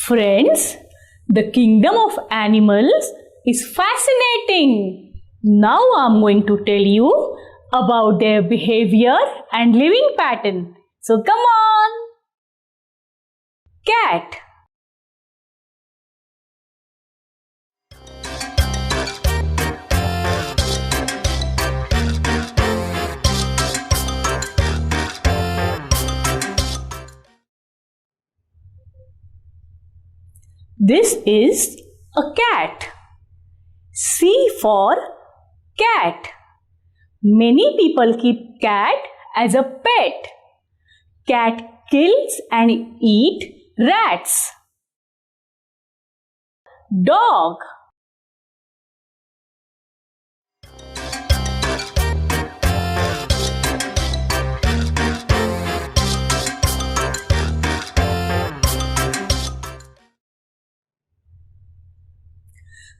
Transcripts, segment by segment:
Friends, the kingdom of animals is fascinating. Now I'm going to tell you about their behavior and living pattern. So come on. Cat. This is a cat. C for cat. Many people keep cat as a pet. Cat kills and eats rats. Dog.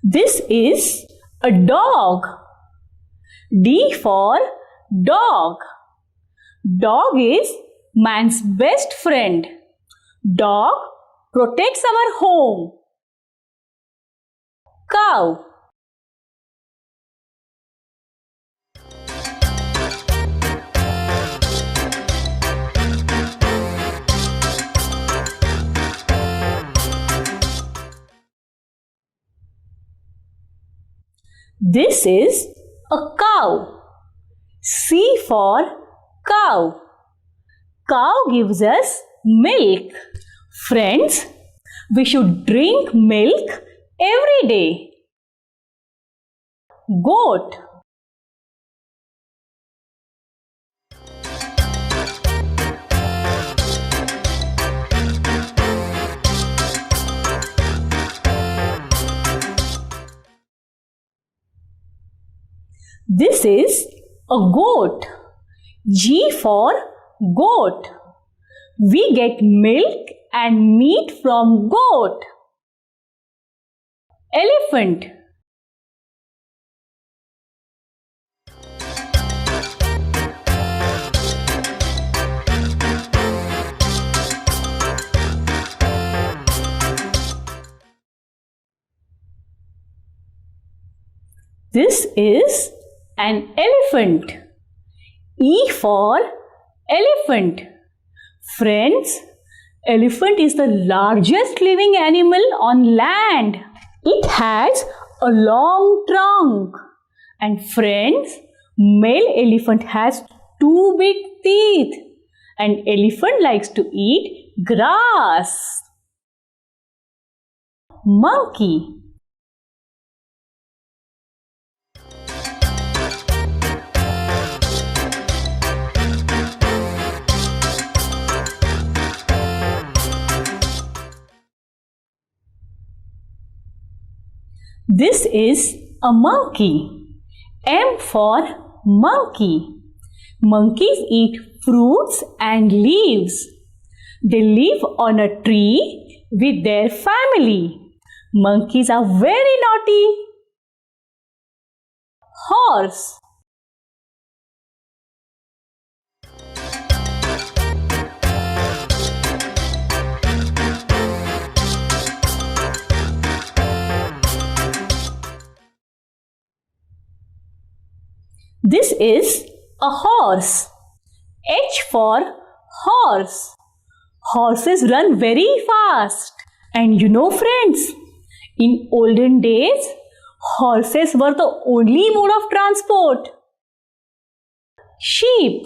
This is a dog. D for dog. Dog is man's best friend. Dog protects our home. Cow. This is a cow. C for cow. Cow gives us milk. Friends, we should drink milk every day. Goat. This is a goat. G for goat. We get milk and meat from goat. Elephant. This is an elephant. E for elephant. Friends, elephant is the largest living animal on land. It has a long trunk. And friends, male elephant has 2 big teeth. And elephant likes to eat grass. Monkey. This is a monkey. M for monkey. Monkeys eat fruits and leaves. They live on a tree with their family. Monkeys are very naughty. Horse. This is a horse. H for horse. Horses run very fast. And you know, friends, in olden days, horses were the only mode of transport. Sheep.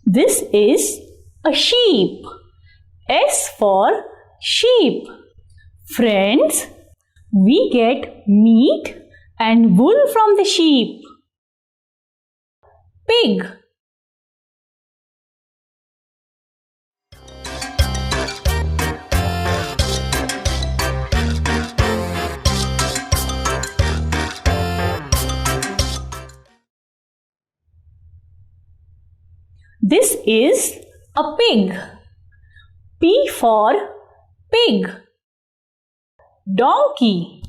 This is a sheep. S for sheep. Friends, we get meat and wool from the sheep. Pig. This is a pig. P for pig. donkey.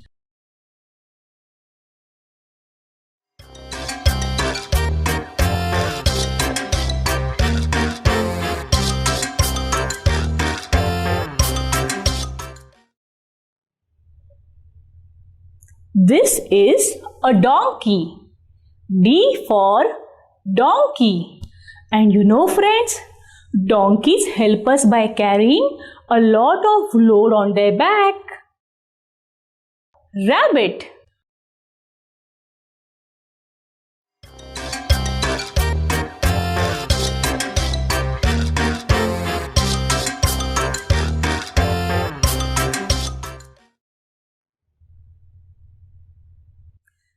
This is a donkey. D for donkey. And you know friends, donkeys help us by carrying a lot of load on their back. Rabbit.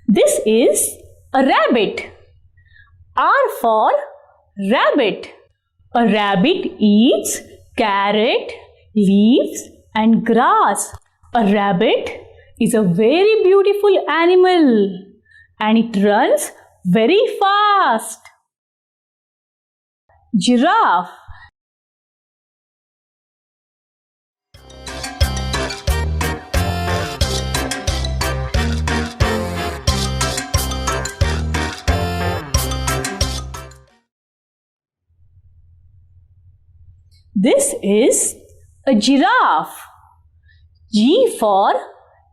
This is a rabbit. R for rabbit. A rabbit eats carrot, leaves and grass. A rabbit is a very beautiful animal and it runs very fast. Giraffe. This is a giraffe. G for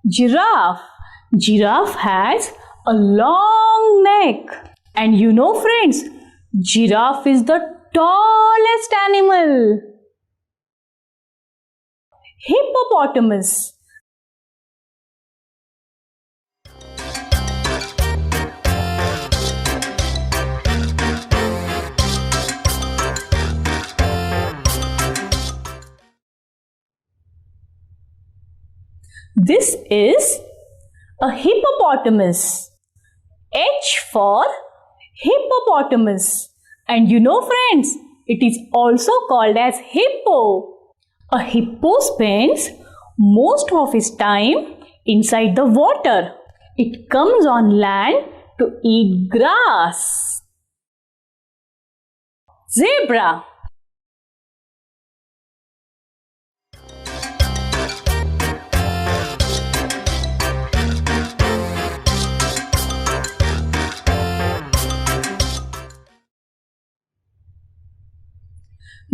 giraffe. Giraffe has a long neck. And you know friends, giraffe is the tallest animal. Hippopotamus. This is a hippopotamus. H for hippopotamus. And you know friends, it is also called as hippo. A hippo spends most of its time inside the water. It comes on land to eat grass. Zebra.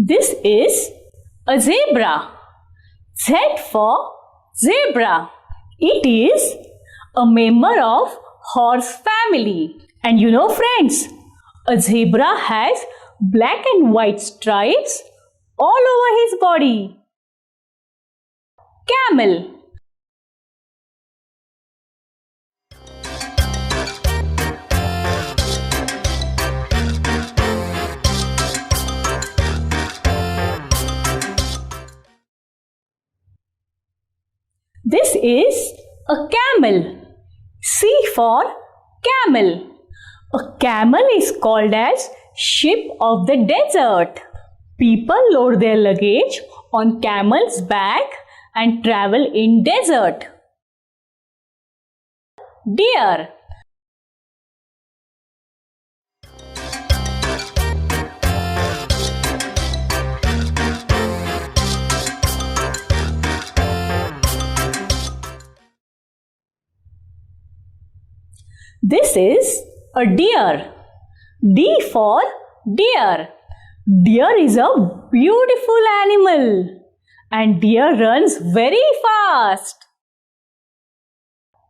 This is a zebra. Z for zebra. It is a member of horse family. And you know friends, a zebra has black and white stripes all over his body. Camel. This is a camel. C for camel. A camel is called as ship of the desert. People load their luggage on camel's back and travel in desert. Deer. This is a deer. D for deer. Deer is a beautiful animal and deer runs very fast.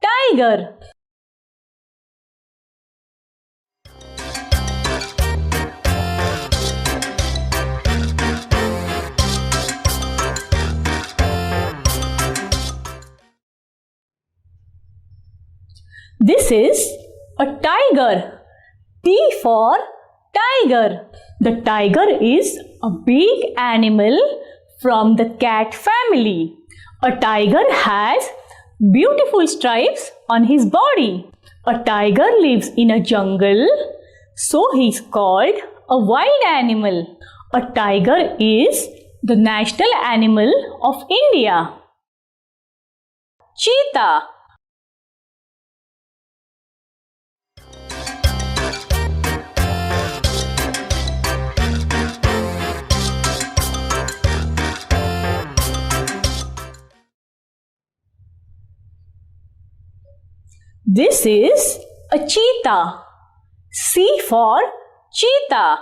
Tiger. This is a tiger. T for tiger. The tiger is a big animal from the cat family. A tiger has beautiful stripes on his body. A tiger lives in a jungle, so he is called a wild animal. A tiger is the national animal of India. Cheetah. This is a cheetah. C for cheetah.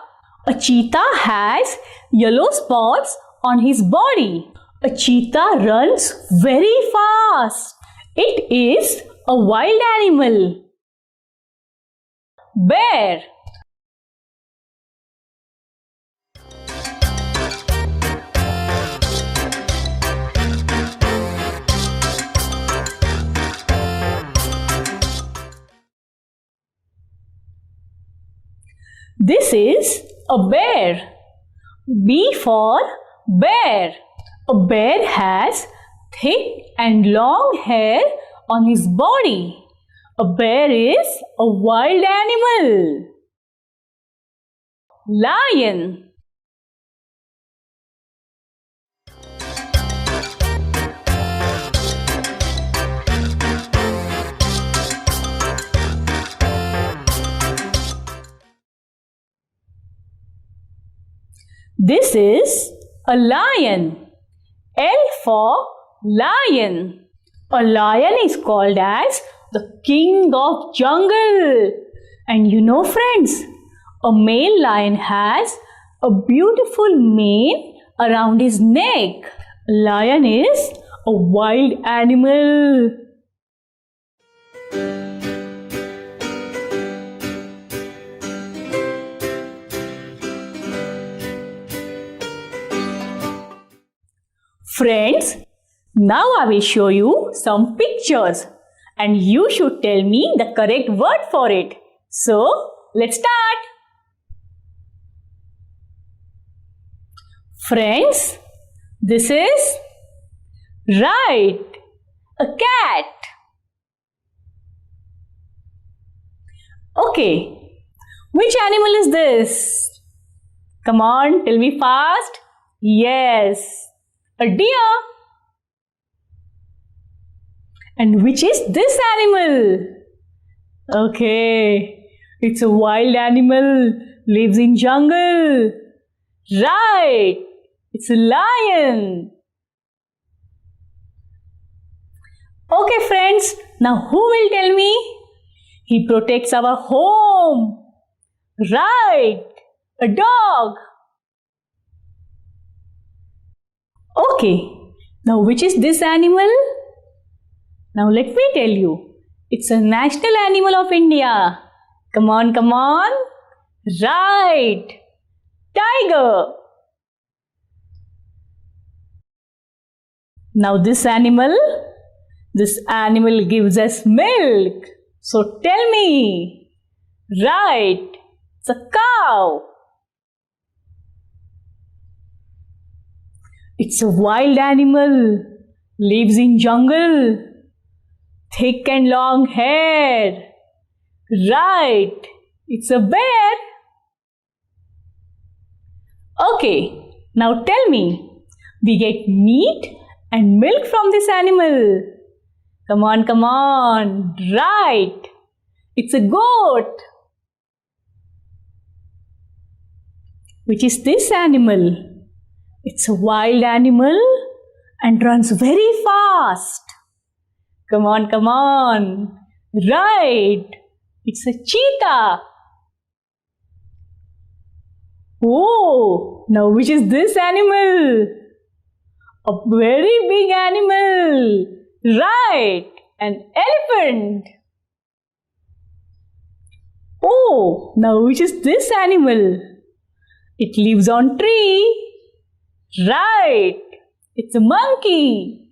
A cheetah has yellow spots on his body. A cheetah runs very fast. It is a wild animal. Bear. This is a bear. B for bear. A bear has thick and long hair on his body. A bear is a wild animal. Lion. This is a lion. L for lion. A lion is called as the king of jungle. And you know, friends, a male lion has a beautiful mane around his neck. A lion is a wild animal. Friends, now I will show you some pictures and you should tell me the correct word for it. So, let's start. Friends, this is right, a cat. Okay, which animal is this? Come on, tell me fast. Yes, a deer. And which is this animal? Okay, it's a wild animal, lives in jungle. Right, it's a lion. Okay friends, now who will tell me? He protects our home. Right, a dog. Okay, now which is this animal? Now let me tell you. It's a national animal of India. Come on, come on. Right, tiger. Now this animal gives us milk. So tell me. Right, it's a cow. It's a wild animal, lives in jungle, thick and long hair. Right, it's a bear. Okay, now tell me, we get meat and milk from this animal. Come on, come on. Right, it's a goat. Which is this animal? It's a wild animal and runs very fast. Come on, come on. Right, it's a cheetah. Oh, now which is this animal? A very big animal. Right, an elephant. Oh, now which is this animal? It lives on tree. Right, it's a monkey.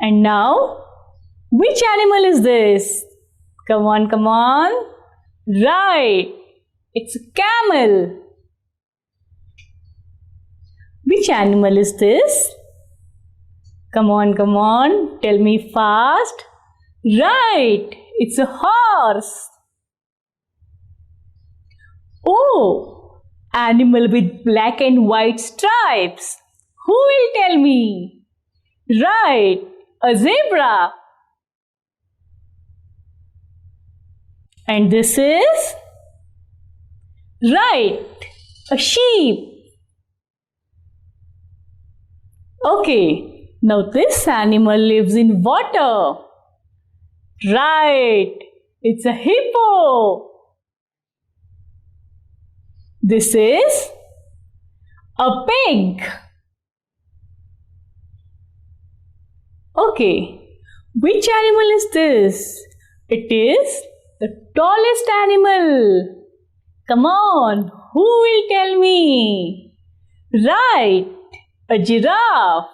And now, which animal is this? Come on, come on. Right, it's a camel. Which animal is this? Come on, come on. Tell me fast. Right, it's a horse. Oh, animal with black and white stripes. Who will tell me? Right, a zebra. And this is? Right, a sheep. Okay, Now this animal lives in water. Right, it's a hippo. This is a pig. Okay, which animal is this? It is the tallest animal. Come on, who will tell me? Right, a giraffe.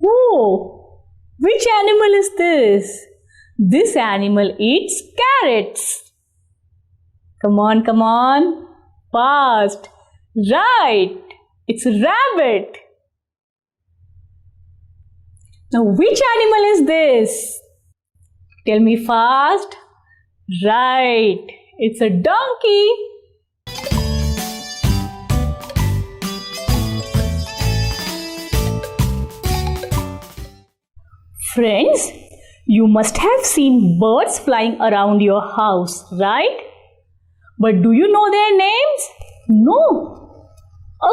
Whoa, which animal is this? This animal eats carrots. Come on, fast. Right, it's a rabbit. Now, which animal is this? Tell me fast. Right, it's a donkey. Friends, you must have seen birds flying around your house, right? But do you know their names? No.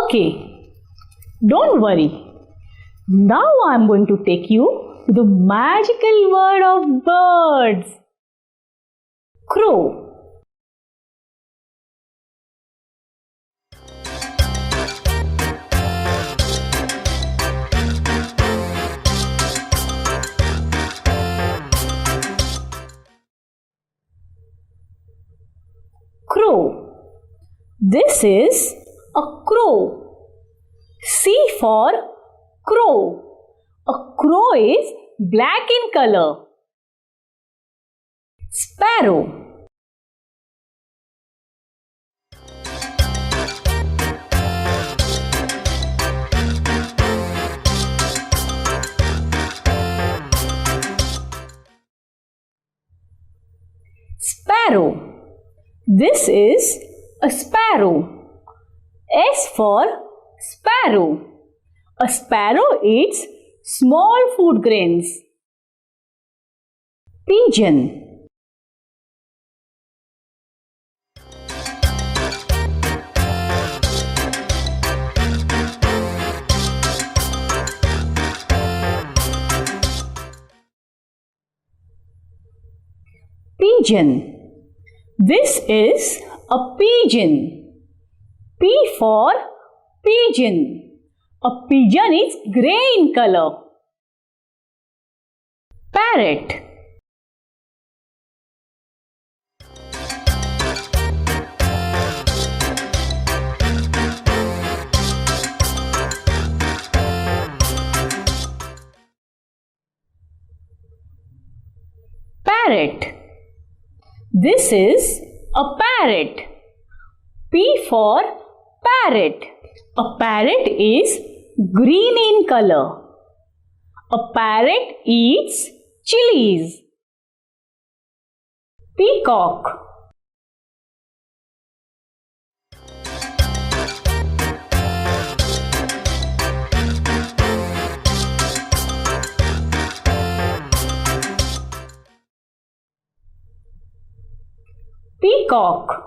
Okay, don't worry. Now I'm going to take you to the magical world of birds. Crow. Crow. This is a crow. C for crow. A crow is black in color. Sparrow. Sparrow. This is a sparrow. S for sparrow. A sparrow eats small food grains. Pigeon. Pigeon. This is a pigeon. P for pigeon. A pigeon is grey in color. Parrot. Parrot. This is a parrot. P for parrot. A parrot is green in color. A parrot eats chilies. Peacock. Peacock.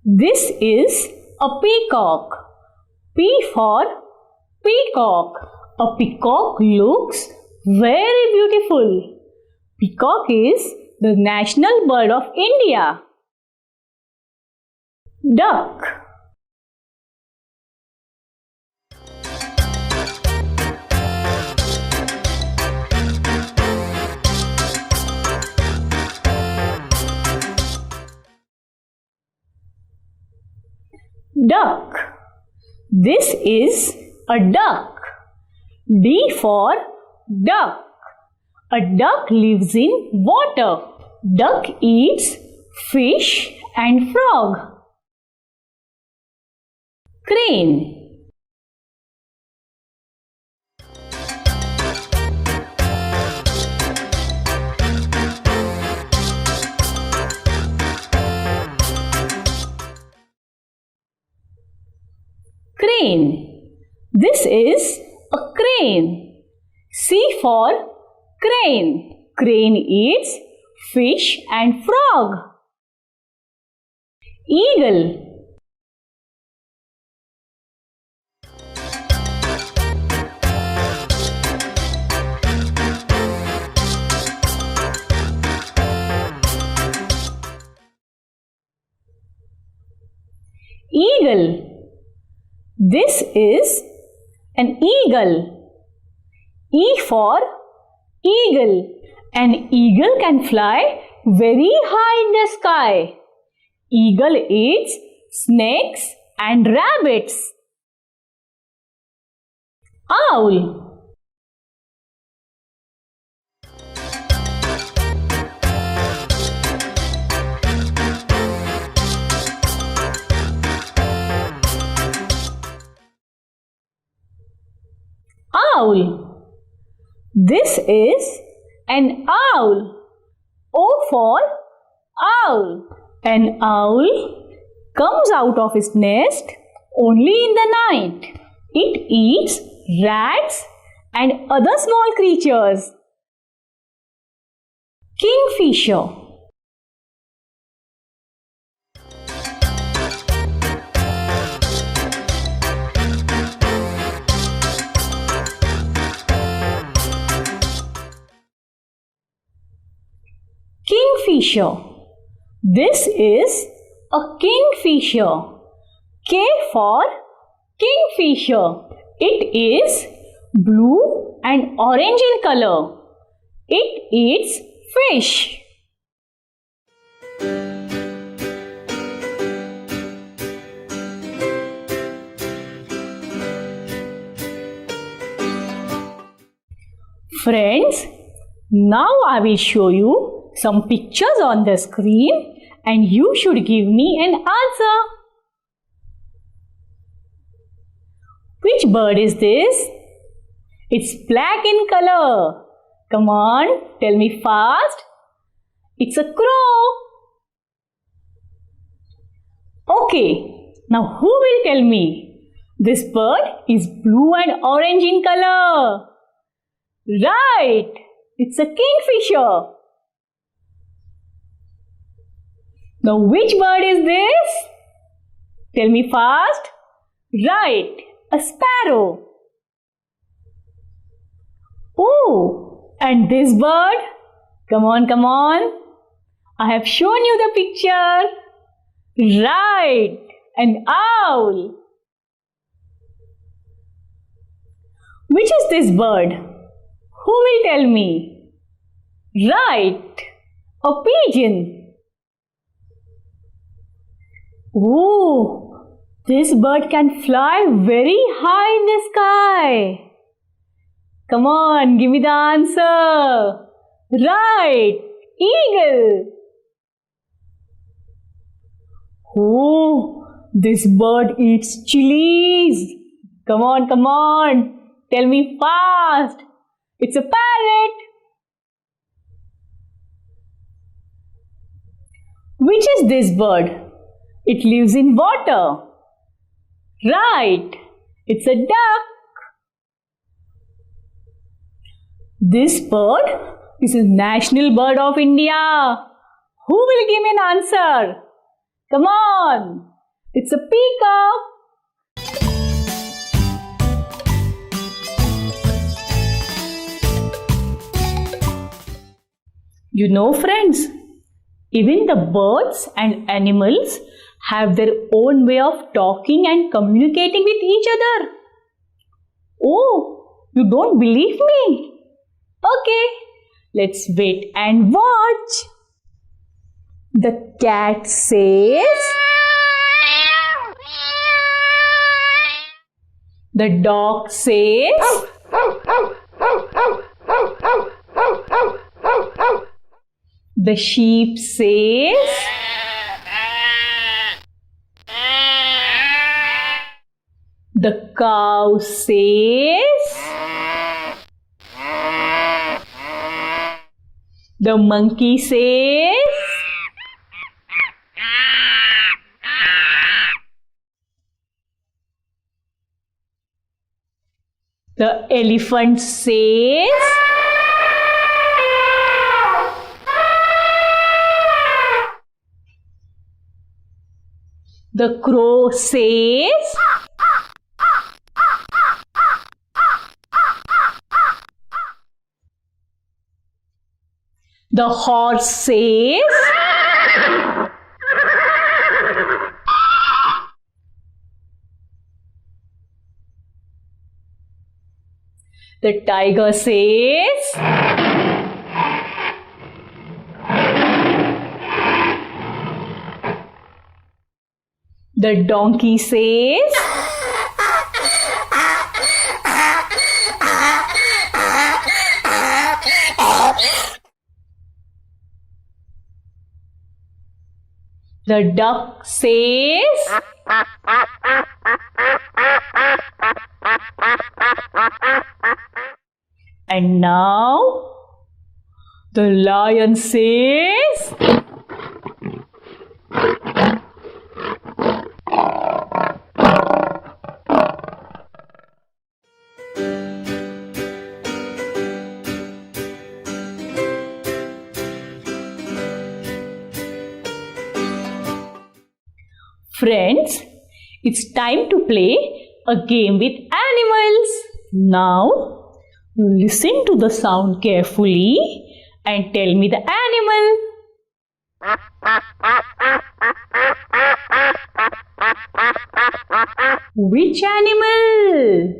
This is a peacock. P for peacock. A peacock looks very beautiful. Peacock is the national bird of India. Duck. Duck. This is a duck. D for duck. A duck lives in water. Duck eats fish and frog. Crane. Crane. This is a crane. C for crane. Crane eats fish and frog. Eagle. eagle. This is an eagle. E for eagle. An eagle can fly very high in the sky. Eagle eats snakes and rabbits. Owl. Owl. This is an owl. O for owl. An owl comes out of its nest only in the night. It eats rats and other small creatures. Kingfisher. Kingfisher. This is a kingfisher. K for kingfisher. It is blue and orange in color. It eats fish. Friends, now I will show you some pictures on the screen and you should give me an answer. Which bird is this? It's black in color. Come on, tell me fast. It's a crow. Okay, now who will tell me? This bird is blue and orange in color. Right, it's a kingfisher. Now which bird is this? Tell me fast. Right, a sparrow. Oh, and this bird? Come on, come on. I have shown you the picture. Right, an owl. Which is this bird? Who will tell me? Right, a pigeon. Oh, this bird can fly very high in the sky. Come on, give me the answer. Right, eagle. Oh, this bird eats chilies. Come on, come on. Tell me fast. It's a parrot. Which is this bird? It lives in water. Right, it's a duck. This bird is a national bird of India. Who will give me an answer? Come on, it's a peacock. You know, friends, even the birds and animals have their own way of talking and communicating with each other. Oh, you don't believe me? Okay, let's wait and watch. The cat says, the dog says, the sheep says, the cow says, the monkey says, the elephant says, the crow says, the horse says, The tiger says, the donkey says, the duck says, and now the lion says, friends, it's time to play a game with animals. Now, you listen to the sound carefully and tell me the animal. Which animal?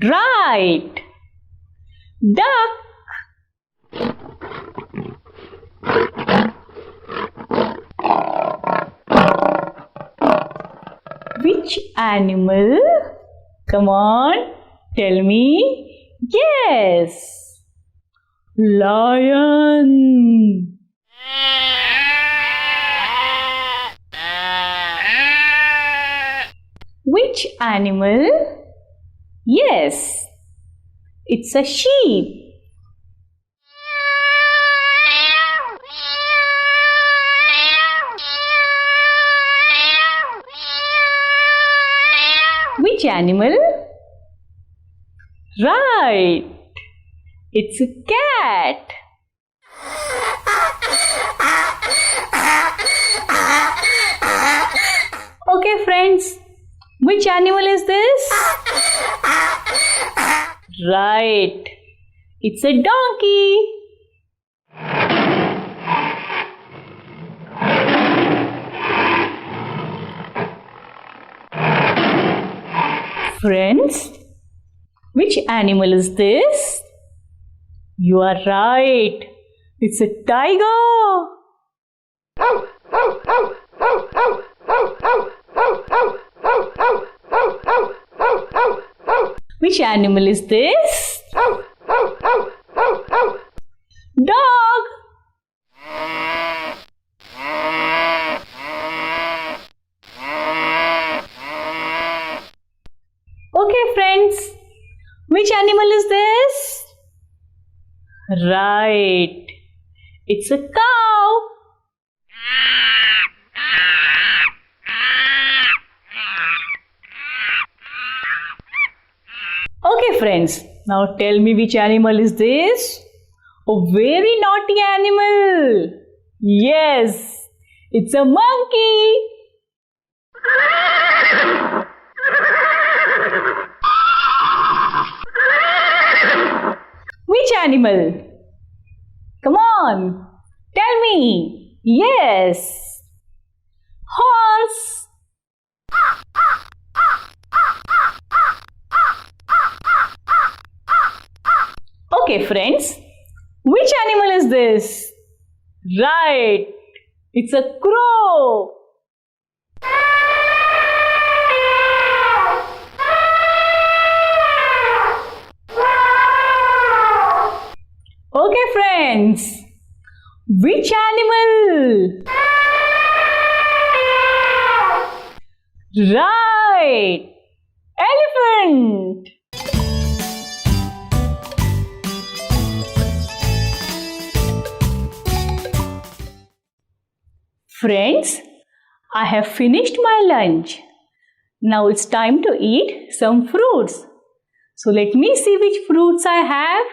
Right. Duck. Which animal? Come on, tell me. Yes. Lion. Which animal? Yes, it's a sheep. Which animal? Right, it's a cat. Okay, friends, which animal is this? Right, it's a donkey. Friends, which animal is this? You are right, it's a tiger. Which animal is this? Dog. Okay, friends, which animal is this? Right, it's a cow. Okay, friends, now tell me which animal is this? A very naughty animal. Yes, it's a monkey. Which animal? Come on, tell me. Yes, horse. Okay, friends, which animal is this? Right, it's a crow. Okay, friends, which animal? Right, elephant. Friends, I have finished my lunch. Now it's time to eat some fruits. So let me see which fruits I have.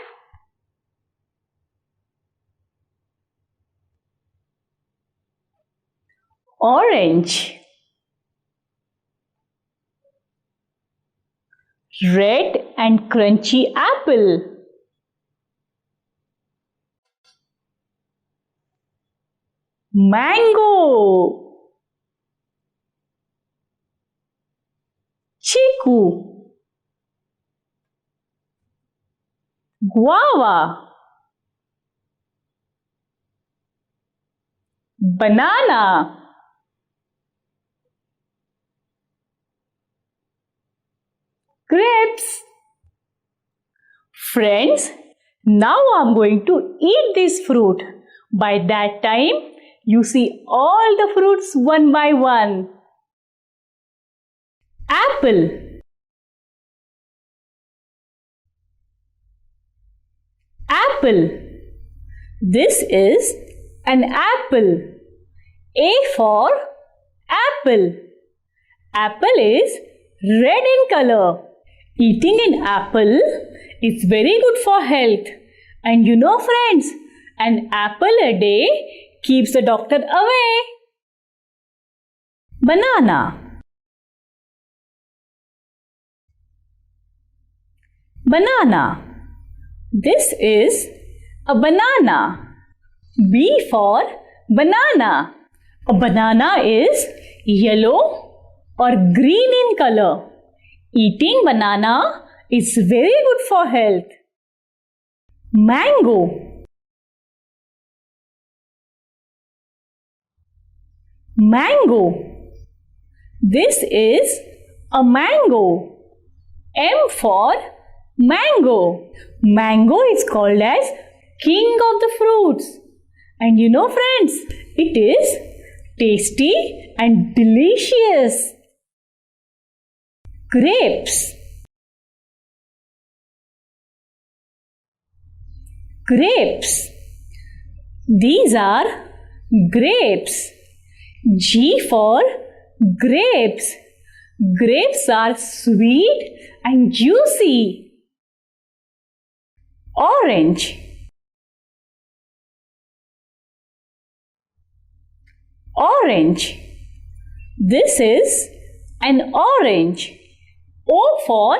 Orange, red and crunchy apple, mango, chiku, guava, banana, grapes. Friends, now I'm going to eat this fruit. By that time, you see all the fruits one by one. Apple, apple. This is an apple. A for apple. Apple is red in color. Eating an apple is very good for health. And you know, friends, an apple a day keeps the doctor away. Banana, banana. This is a banana. B for banana. A banana is yellow or green in color. Eating banana is very good for health. Mango, mango. This is a mango. M for mango. Mango is called as king of the fruits. And you know, friends, it is tasty and delicious. Grapes, grapes. These are grapes. G for grapes. Grapes are sweet and juicy. Orange, orange. This is an orange. O for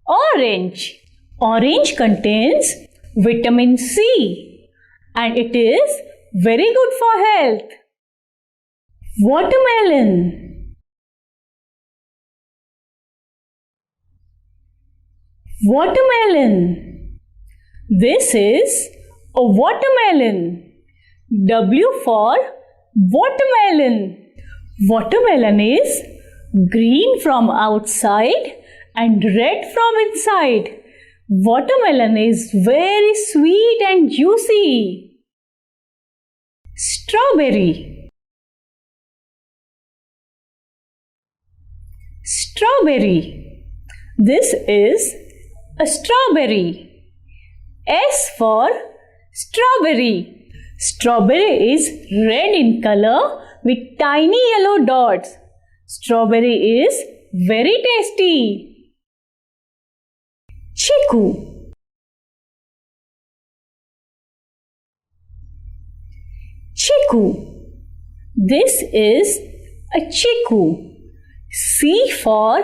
orange. Orange contains vitamin C and it is very good for health. Watermelon, watermelon. This is a watermelon. W for watermelon. Watermelon is green from outside and red from inside. Watermelon is very sweet and juicy. Strawberry, strawberry. This is a strawberry. S for strawberry. Strawberry is red in color with tiny yellow dots. Strawberry is very tasty. Chiku, chiku. This is a chiku. C for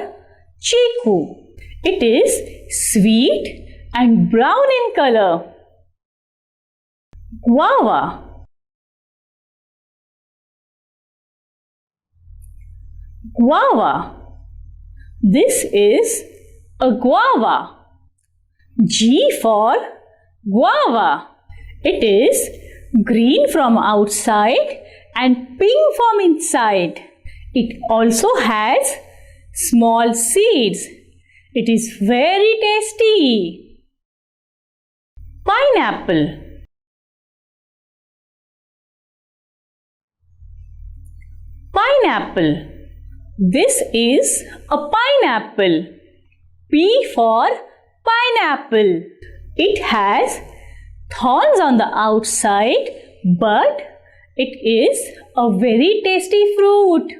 chiku. It is sweet and brown in color. Guava, guava. This is a guava. G for guava. It is green from outside and pink from inside. It also has small seeds. It is very tasty. Pineapple, pineapple. This is a pineapple. P for pineapple. It has thorns on the outside, but it is a very tasty fruit.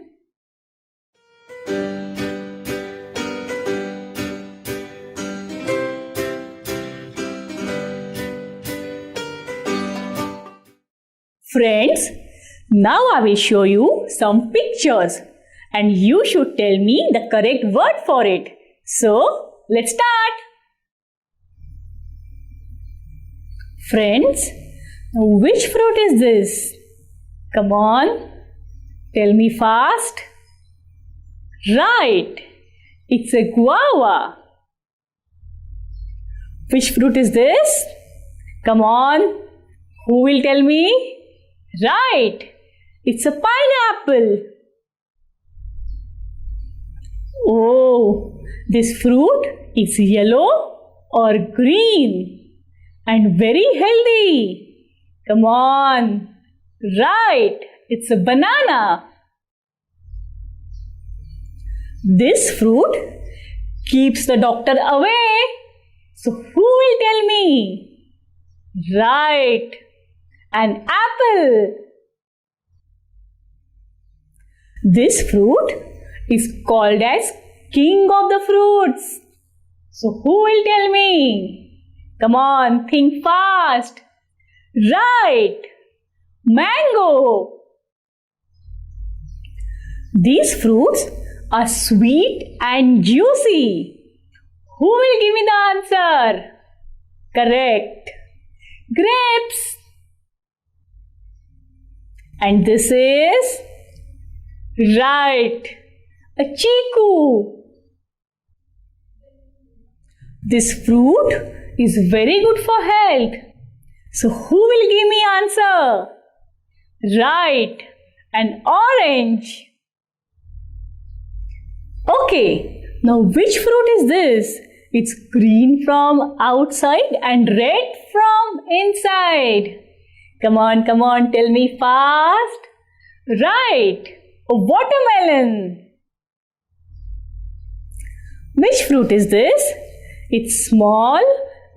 Friends, now I will show you some pictures and you should tell me the correct word for it. So, let's start. Friends, which fruit is this? Come on, tell me fast. Right, It's a guava. Which fruit is this? Come on. Who will tell me? Right. It's a pineapple. Oh, this fruit is yellow or green and very healthy. Come on. Right. It's a banana. This fruit keeps the doctor away. So who will tell me? Right. An apple. This fruit is called as king of the fruits. So who will tell me? Come on, think fast. Right. Mango. These fruits are sweet and juicy. Who will give me the answer? Correct. Grapes. And this is right. A chiku. This fruit is very good for health. So who will give me answer? Right. An orange. Okay, now which fruit is this? It's green from outside and red from inside. Come on, tell me fast. Right, a watermelon. Which fruit is this? It's small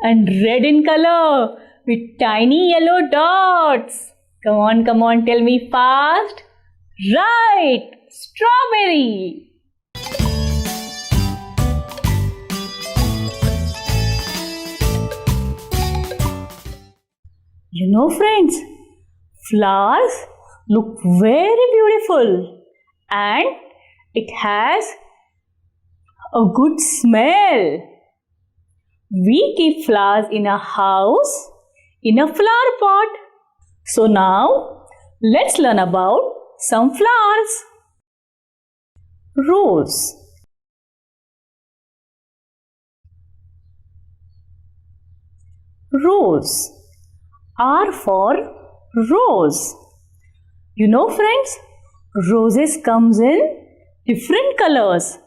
and red in color with tiny yellow dots. Come on, tell me fast. Right, strawberry. You know, friends, flowers look very beautiful and it has a good smell. We keep flowers in a house in a flower pot. So now let's learn about some flowers. Rose. Rose. R for rose. You know, friends, roses comes in different colors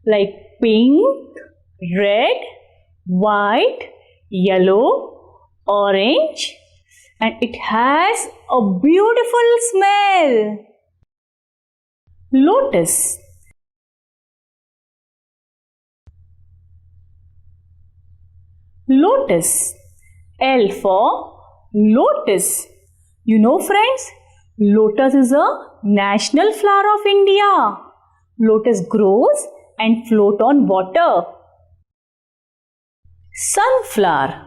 like pink, red, white, yellow, orange, and it has a beautiful smell. Lotus. Lotus. L for lotus. You know, friends, lotus is a national flower of India. Lotus grows and float on water. Sunflower.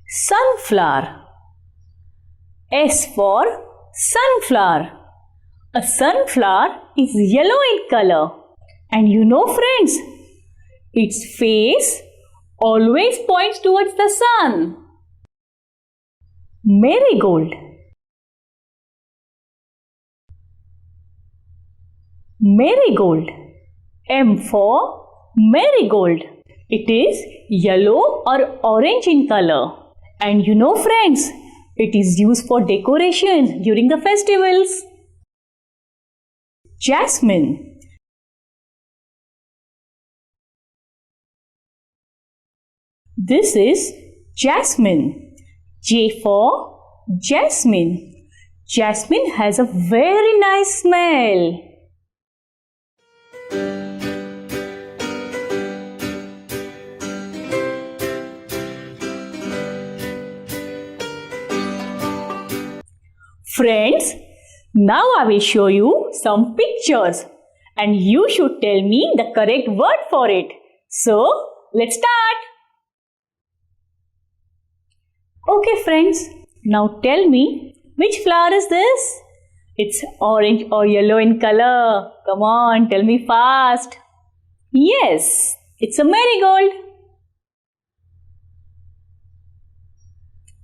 Sunflower. S for sunflower. A sunflower is yellow in color. And you know, friends, its face always points towards the sun. Marigold. Marigold. M for marigold. It is yellow or orange in color. And you know, friends, it is used for decoration during the festivals. Jasmine. This is jasmine. J for jasmine. Jasmine has a very nice smell. Friends, now I will show you some pictures and you should tell me the correct word for it. So, let's start. Okay friends, now tell me which flower is this? It's orange or yellow in color. Come on, tell me fast. Yes, it's a marigold.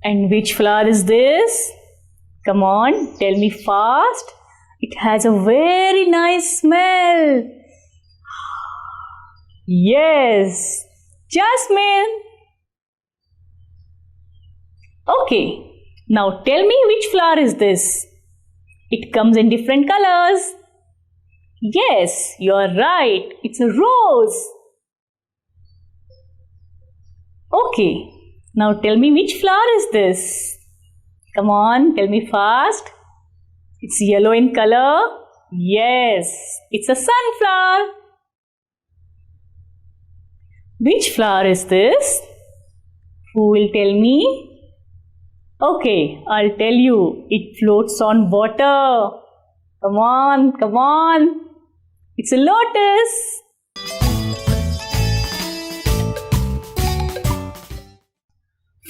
And which flower is this? Come on, tell me fast. It has a very nice smell. Yes, jasmine. Okay, now tell me which flower is this? It comes in different colors. Yes, you are right. It's a rose. Okay, now tell me which flower is this? Come on, tell me fast. It's yellow in color. Yes, it's a sunflower. Which flower is this? Who will tell me? Okay, I'll tell you. It floats on water. Come on, come on. It's a lotus.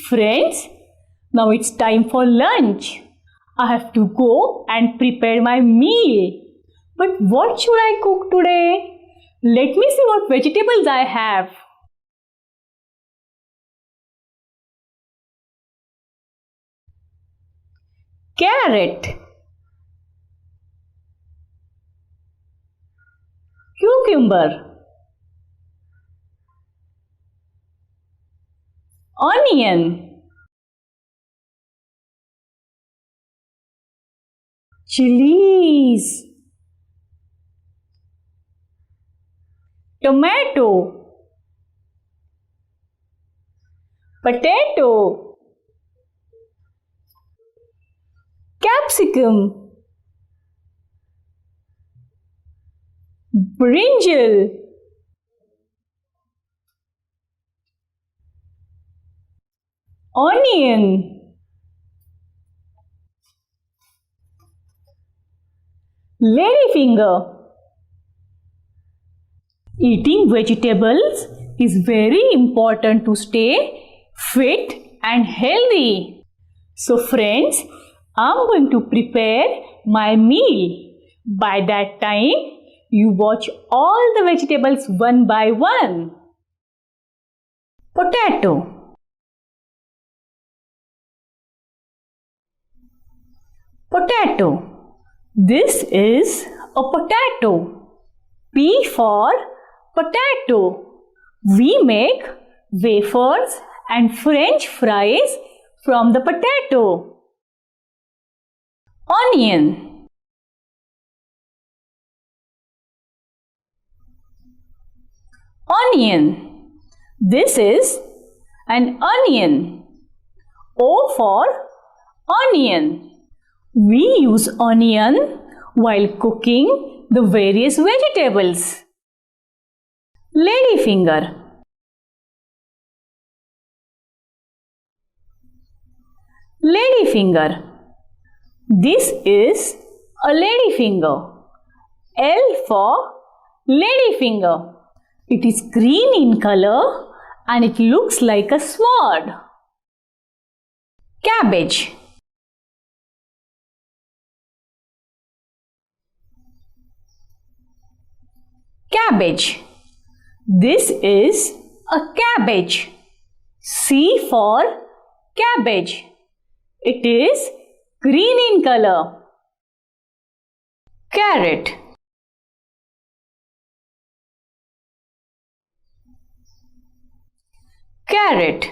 Friends, now it's time for lunch. I have to go and prepare my meal. But what should I cook today? Let me see what vegetables I have. Carrot, cucumber, onion, chilies, tomato, potato, capsicum, brinjal, onion, ladyfinger. Eating vegetables is very important to stay fit and healthy. So friends, I'm going to prepare my meal. By that time, you watch all the vegetables one by one. Potato, potato. This is a potato. P for potato. We make wafers and French fries from the potato. Onion, onion. This is an onion. O for onion. We use onion while cooking the various vegetables. Ladyfinger, ladyfinger. This is a ladyfinger. L for ladyfinger. It is green in color and it looks like a sword. Cabbage, cabbage. This is a cabbage. C for cabbage. It is green in color. Carrot, carrot.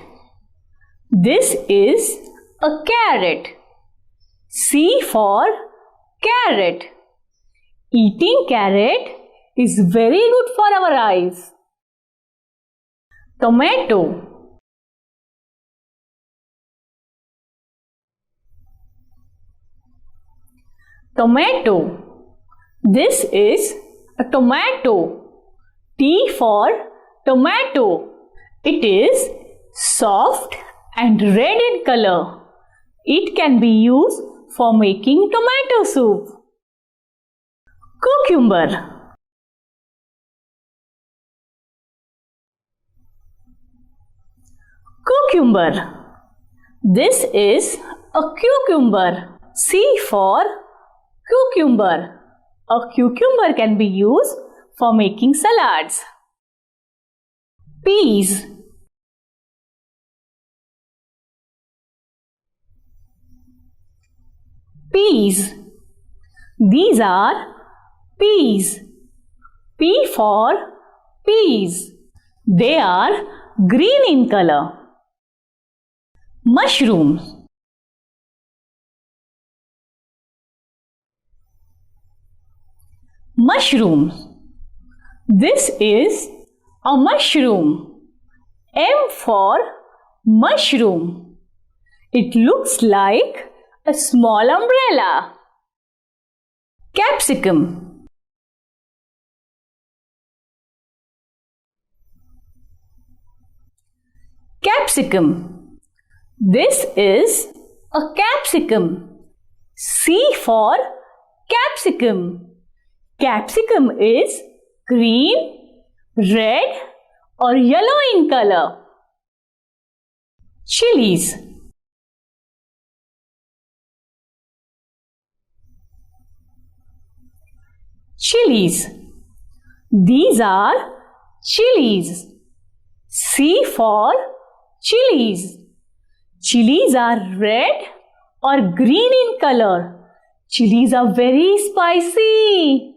This is a carrot. C for carrot. Eating carrot is very good for our eyes. Tomato, tomato. This is a tomato. T for tomato. It is soft and red in color. It can be used for making tomato soup. Cucumber, cucumber. This is a cucumber. C for cucumber. A cucumber can be used for making salads. Peas, peas. These are peas. P for peas. They are green in color. Mushrooms. Mushrooms. This is a mushroom. M for mushroom. It looks like a small umbrella. Capsicum. Capsicum. This is a capsicum. C for capsicum. Capsicum is green, red or yellow in color. Chilies. Chilies. These are chilies. C for chilies. Chilies are red or green in color. Chilies are very spicy.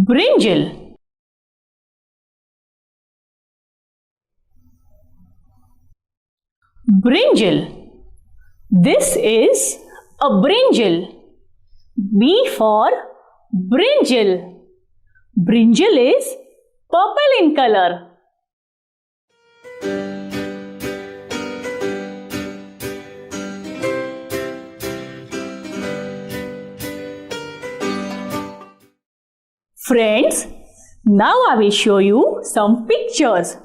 Brinjal. Brinjal. This is a brinjal. B for brinjal. Brinjal is purple in color. Friends, now I will show you some pictures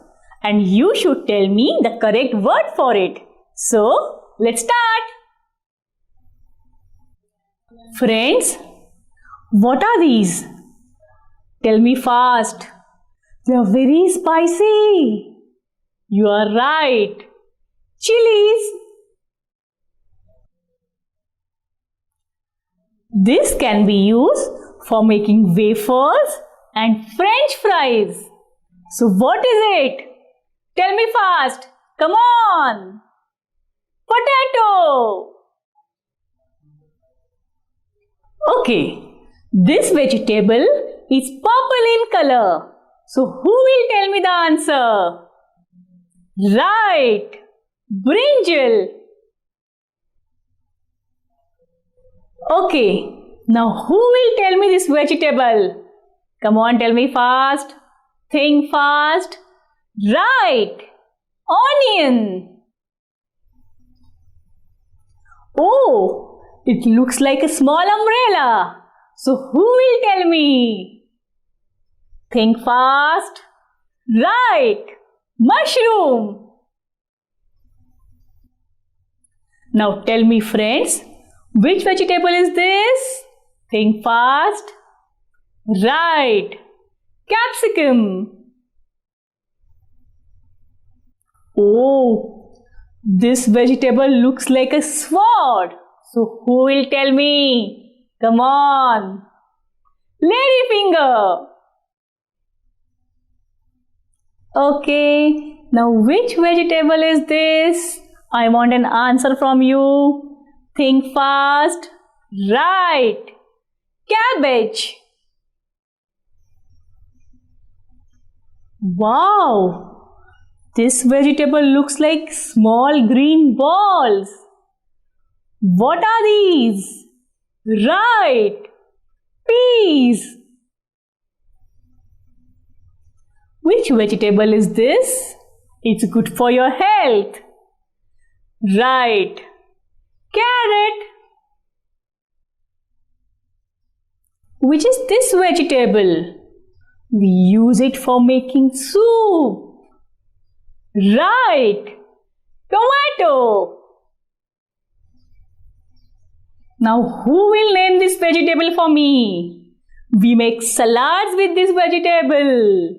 and you should tell me the correct word for it. So, let's start. Friends, what are these? Tell me fast. They are very spicy. You are right. Chilies. This can be used for making wafers and French fries. So what is it? Tell me fast. Come on. Potato. Okay. This vegetable is purple in color. So who will tell me the answer? Right. Brinjal. Okay. Now who will tell me this vegetable? Come on, tell me fast. Think fast. Right. Onion. Oh, it looks like a small umbrella. So who will tell me? Think fast. Right. Mushroom. Now tell me, friends, which vegetable is this? Think fast. Right. Capsicum. Oh, this vegetable looks like a sword. So who will tell me? Come on. Ladyfinger. Okay, now which vegetable is this? I want an answer from you. Think fast. Right. Cabbage. Wow, this vegetable looks like small green balls. What are these? Right, peas. Which vegetable is this? It's good for your health. Right, carrot. Which is this vegetable? We use it for making soup. Right, tomato. Now who will name this vegetable for me? We make salads with this vegetable.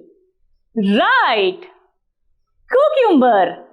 Right, cucumber.